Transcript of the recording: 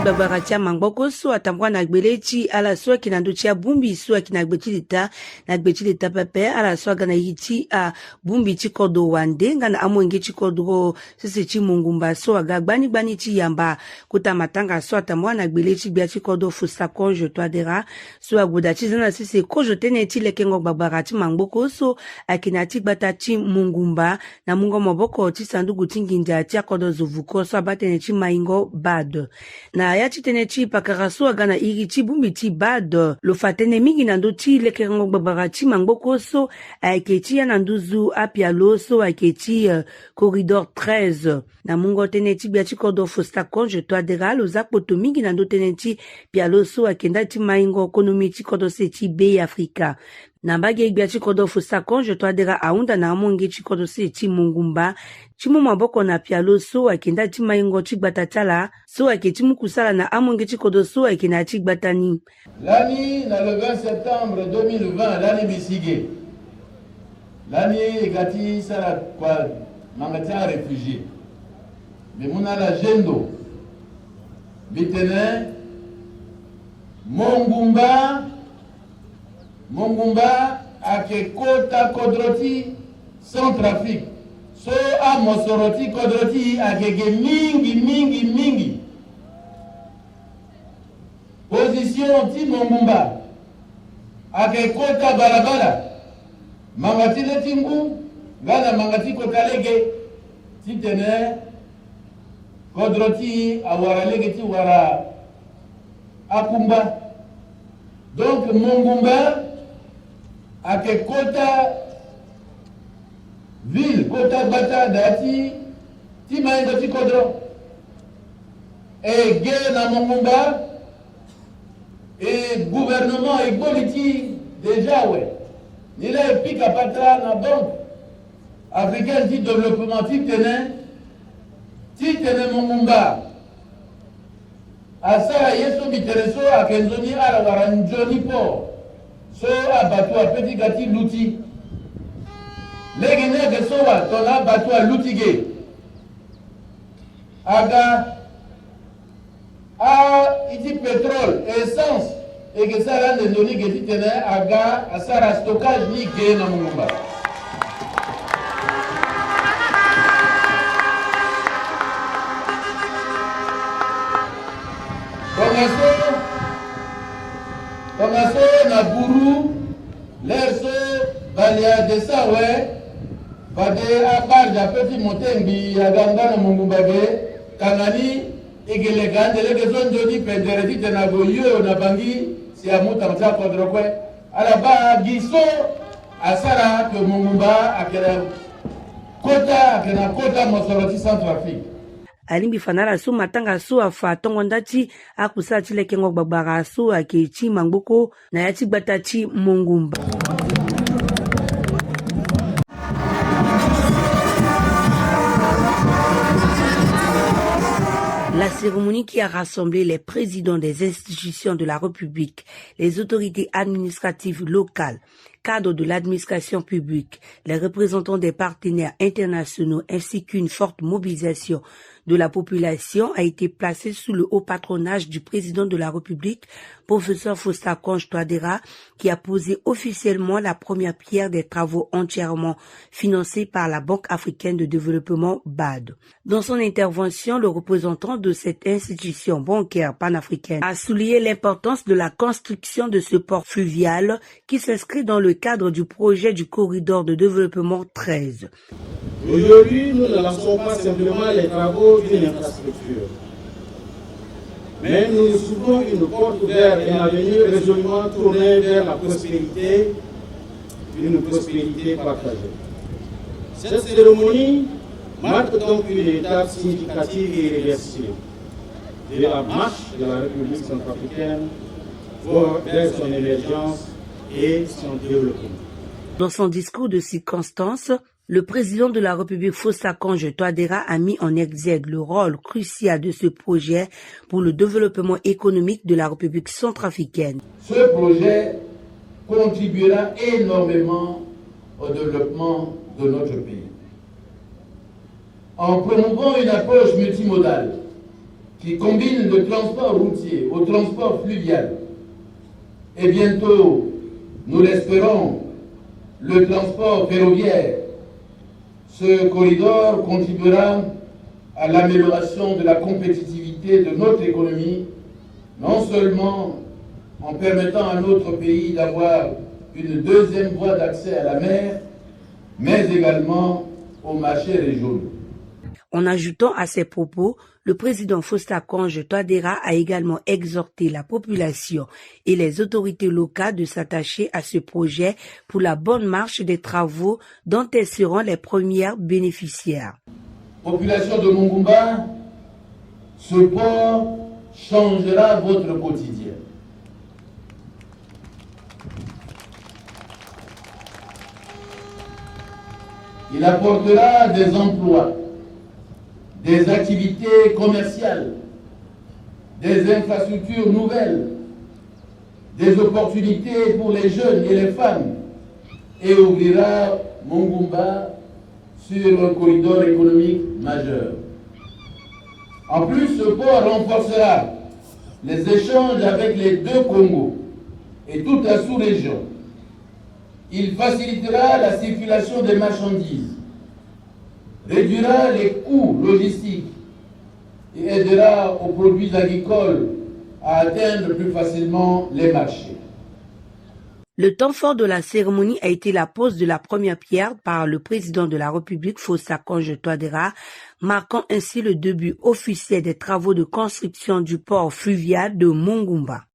babaratia mangboko so atambwa na gbelechi ala so kinanduchia bumbi so kinagbechilita na gbechilita pepe ala so gana yiti a bumbi chikodo wande ngana amwenge chikodo sisi chimungumba so agagbani gbani chi yamba kuta matanga so atambwa na gbelechi bia chikodo fusa konjo toadera so aguda chizana sisi kojo teneti lekengo babarati mangboko so akinati batachi mungumba na mungo moboko chisandugu tinginja tiakodo zuvuko so abatene chi maingo bad na ya chitene chi pakaraso agana iri chi bumbi chi bad lo fatene mingi nando chi lekengo babarati mangboko so aikechi ya nanduzu apialo so aikechi corridor 13 na mungo tene chi bia chikodo fusta konjo toadera lo zakpoto mingi nando tene chi pialo so akenda chi maingo konomi chikodo se chi be Afrika na mbage igbia chikodo fusta konjo toadera aunda na amonge chikodo se chi mungumba chimu maboko na pialo so akenda chi maingo chigbatatala so akechi mukusala na amonge chikodo so akena chigbatani lani na le 20 septembre 2020 lani bisige lani gati sala kwa mangatia réfugié mais muna la jendo bitene Mongumba ake kota kodroti sans trafic so a mosoroti kodroti agege mingi position ti Mongumba ake kota barabara mangati le tingu gana mangati kota lege ti tene kodroti awara lege ti wara akumba donc Mongumba ake kota ville kota bata dati ti maingo ti kodro e ge na Mongumba e gouvernement e boliti déjà ouais il est pique à patra na banque africaine ti développement ti tene Mongumba asara yeso bitereso akenzoni ala waranjoni po so abatu apeti gati luti legi nege sowa tona batu a lutige aga a iti pétrole essence ege sara ndendoni geti tene aga asara stockage ni ge na Mongumba Komaso na buru lerso balia de sawe bade abar ja petit motembi ya ganga na Mongumba ge kanani igele gandele ge zonjoni pendereti tena goyo na bangi si amuta mta kodrokwe ala ba giso asara ke Mongumba akena kota mosoroti Centrafrique alimbi fanala su matanga su afa tongo ndati akusa chilekengo babara su akechi mangboko na yati gbatachi Mongumba. La cérémonie qui a rassemblé les présidents des institutions de la République, les autorités administratives locales, cadres de l'administration publique, les représentants des partenaires internationaux ainsi qu'une forte mobilisation de la population a été placée sous le haut patronage du président de la République, professeur Faustin Archange Touadéra, qui a posé officiellement la première pierre des travaux entièrement financés par la Banque africaine de développement BAD. Dans son intervention, le représentant de cette institution bancaire panafricaine a souligné l'importance de la construction de ce port fluvial qui s'inscrit dans le cadre du projet du corridor de développement 13. Aujourd'hui, nous ne lançons pas simplement les travaux d'une infrastructure, mais nous ouvrons une porte vers un avenir résolument tourné vers la prospérité, une prospérité partagée. Cette cérémonie marque donc une étape significative et irréversible de la marche de la République centrafricaine vers son émergence et son développement. Dans son discours de circonstance, le président de la République Faustin Archange Touadéra a mis en exergue le rôle crucial de ce projet pour le développement économique de la République centrafricaine. Ce projet contribuera énormément au développement de notre pays. En promouvant une approche multimodale qui combine le transport routier au transport fluvial. Et bientôt, nous l'espérons, le transport ferroviaire. Ce corridor contribuera à l'amélioration de la compétitivité de notre économie, non seulement en permettant à notre pays d'avoir une deuxième voie d'accès à la mer, mais également aux marchés régionaux. En ajoutant à ces propos, le président Faustin-Archange Touadéra a également exhorté la population et les autorités locales de s'attacher à ce projet pour la bonne marche des travaux dont elles seront les premières bénéficiaires. Population de Mungumba, ce port changera votre quotidien. Il apportera des emplois, des activités commerciales, des infrastructures nouvelles, des opportunités pour les jeunes et les femmes et ouvrira Mungumba sur un corridor économique majeur. En plus, ce port renforcera les échanges avec les deux Congos et toute la sous-région. Il facilitera la circulation des marchandises, réduira les coûts logistiques et aidera aux produits agricoles à atteindre plus facilement les marchés. Le temps fort de la cérémonie a été la pose de la première pierre par le président de la République, Faustin-Archange Touadéra, marquant ainsi le début officiel des travaux de construction du port fluvial de Mungumba.